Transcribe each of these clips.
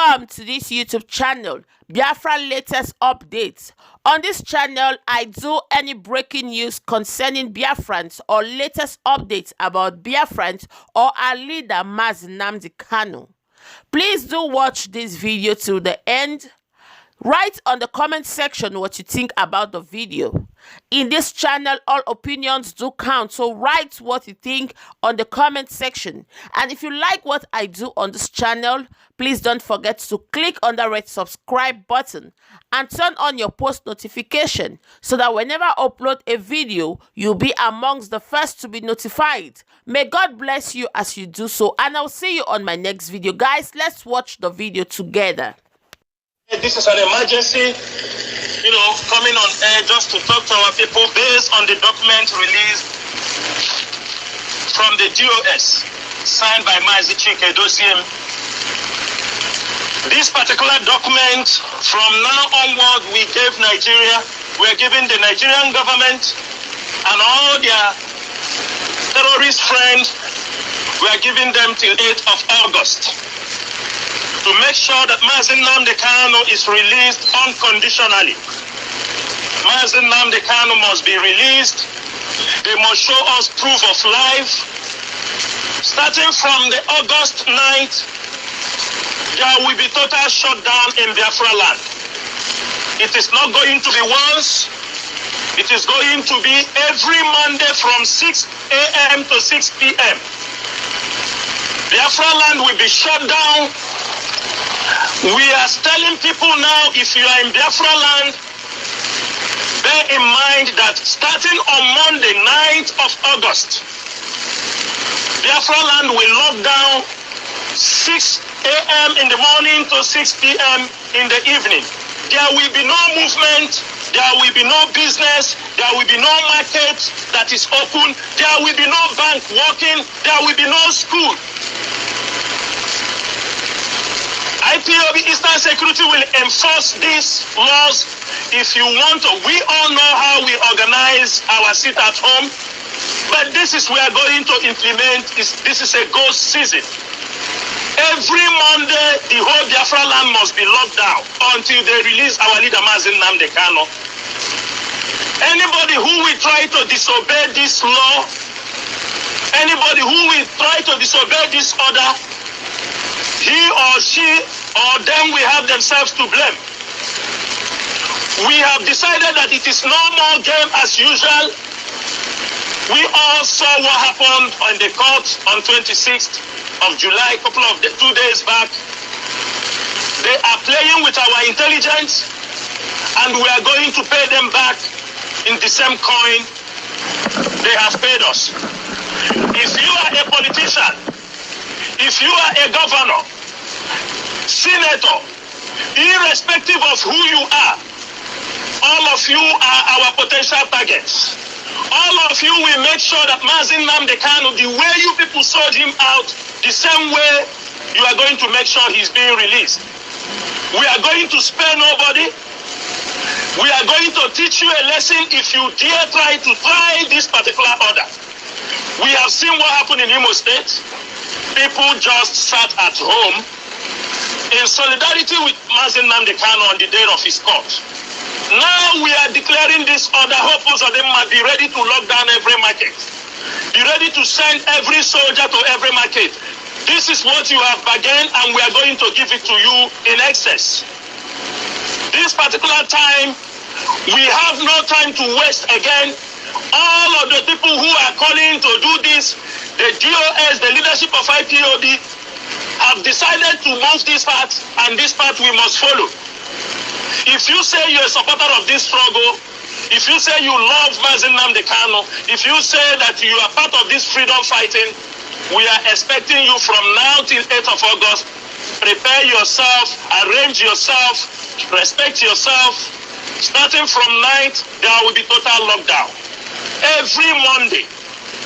Welcome to this YouTube channel, Biafra latest updates. On this channel, I do any breaking news concerning Biafrans or latest updates about Biafrans or our leader, Mazi Nnamdi Kanu. Please do watch this video to the end. Write on the comment section what you think about the video. In this channel, all opinions do count, so write what you think on the comment section. And if you like what I do on this channel, please don't forget to click on the red subscribe button and turn on your post notification so that whenever I upload a video, you'll be amongst the first to be notified. May God bless you as you do so, and I'll see you on my next video. Guys, let's watch the video together. This is an emergency, coming on air just to talk to our people based on the document released from the DOS, signed by Mazi Dosiem. This particular document, from now onward, we are giving the Nigerian government and all their terrorist friends, we are giving them till 8th of August. To make sure that Mazi Nnamdi Kanu is released unconditionally. Mazi Nnamdi Kanu must be released. They must show us proof of life. Starting from the August 9th, there will be total shutdown in Biafra land. It is not going to be once. It is going to be every Monday from 6 a.m. to 6 p.m. Biafra land will be shut down. We are telling people now, if you are in Biafra land, bear in mind that starting on Monday, 9th of August, Biafra land will lock down 6 a.m. in the morning to 6 p.m. in the evening. There will be no movement, there will be no business, there will be no market that is open, there will be no bank working, there will be no school. IPOB Eastern Security will enforce these laws. If you want to, we all know how we organize our sit at home, but this is we are going to implement. This is a ghost season. Every Monday, the whole Biafra land must be locked down until they release our leader Mazi Nnamdi Kanu. Anybody who will try to disobey this law, anybody who will try to disobey this order, he or she or them will have themselves to blame. We have decided that it is no more game as usual. We all saw what happened on the court on 26th of July, a couple of 2 days back. They are playing with our intelligence, and we are going to pay them back in the same coin they have paid us. If you are a politician, if you are a governor, senator, irrespective of who you are, all of you are our potential targets. All of you will make sure that Mazi Nnamdi Kanu, the way you people sold him out, the same way you are going to make sure he's being released. We are going to spare nobody. We are going to teach you a lesson if you dare try to try this particular order. We have seen what happened in Imo State. People just sat at home in solidarity with Mazi Nnamdi Kanu on the day of his court. Now we are declaring this order. Hopefully of them might be ready to lock down every market. Be ready to send every soldier to every market. This is what you have bargained, and we are going to give it to you in excess. This particular time, we have no time to waste again. All of the people who are calling to do this, the DOS, the leadership of IPOB, have decided to move this path, and this path we must follow. If you say you're a supporter of this struggle, if you say you love Mazi Nnamdi Kanu, if you say that you are part of this freedom fighting, we are expecting you from now till 8th of August. Prepare yourself, arrange yourself, respect yourself. Starting from 9th, there will be total lockdown. Every Monday,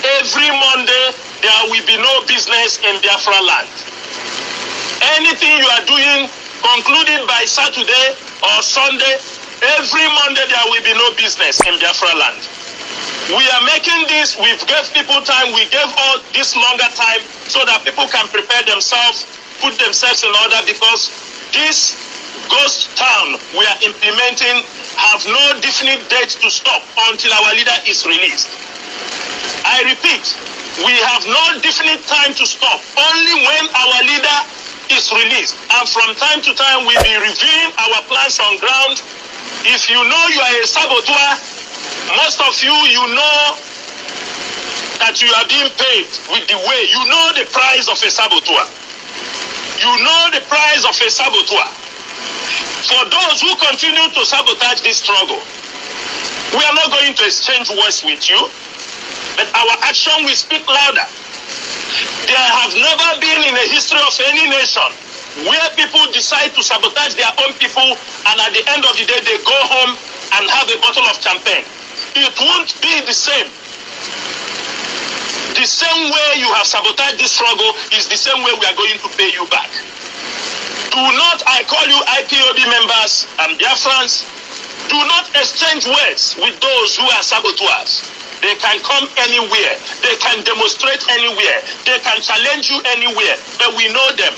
there will be no business in Biafra land. Anything you are doing, concluding by Saturday or Sunday, every Monday there will be no business in Biafra land. We are making this, we've gave people time, we gave all this longer time so that people can prepare themselves, put themselves in order, because this ghost town we are implementing have no definite date to stop until our leader is released. I repeat, we have no definite time to stop, only when our leader is released. And from time to time, we'll be reviewing our plans on ground. If you know you are a saboteur, most of you, you know that you are being paid with the way. You know the price of a saboteur. You know the price of a saboteur. For those who continue to sabotage this struggle, we are not going to exchange words with you, but our action will speak louder. There have never been in the history of any nation where people decide to sabotage their own people, and at the end of the day, they go home and have a bottle of champagne. It won't be the same. The same way you have sabotaged this struggle is the same way we are going to pay you back. Do not, I call you IPOB members and Biafrans, do not exchange words with those who are saboteurs. They can come anywhere. They can demonstrate anywhere. They can challenge you anywhere. But we know them.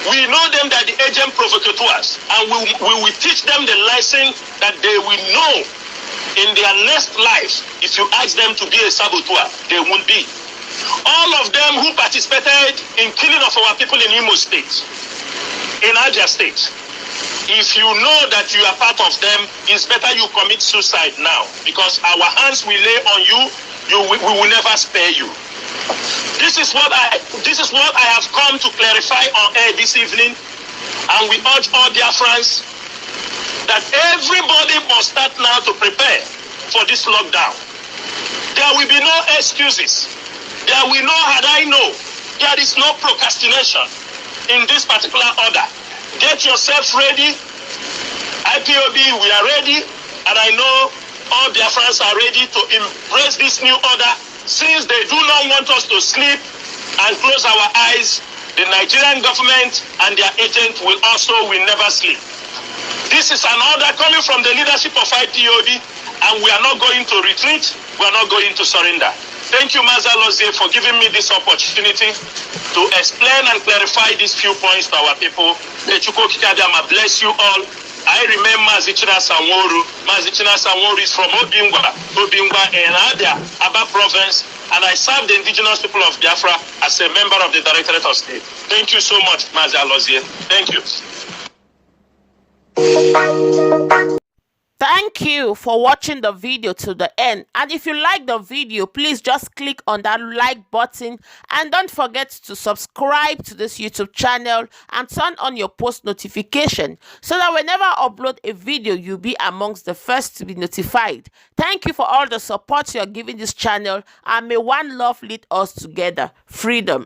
We know them that the agent provocateurs. And we will teach them the lesson that they will know in their next life. If you ask them to be a saboteur, they won't be. All of them who participated in killing of our people in Imo State, in Niger State, if you know that you are part of them, it's better you commit suicide now, because our hands will lay on you. We will never spare you. This is what I have come to clarify on air this evening, and we urge all Biafrans that everybody must start now to prepare for this lockdown. There will be no excuses. There will no had I know. There is no procrastination in this particular order. Get yourself ready. IPOB, we are ready, and I know all Biafrans are ready to embrace this new order. Since they do not want us to sleep and close our eyes, the Nigerian government and their agent will never sleep. This is an order coming from the leadership of IPOB, and we are not going to retreat. We are not going to surrender. Thank you, Mazi, for giving me this opportunity to explain and clarify these few points to our people. Bless you all. I remain Mazi Sanwo-Olu. Mazi Sanwo-Olu is from Obingwa in Aba province, and I serve the indigenous people of Biafra as a member of the Directorate of State. Thank you so much, Mazi. Thank you. Thank you for watching the video to the end, and if you like the video, please just click on that like button, and don't forget to subscribe to this YouTube channel and turn on your post notification so that whenever I upload a video, you'll be amongst the first to be notified. Thank you for all the support you're giving this channel, and may one love lead us together. Freedom.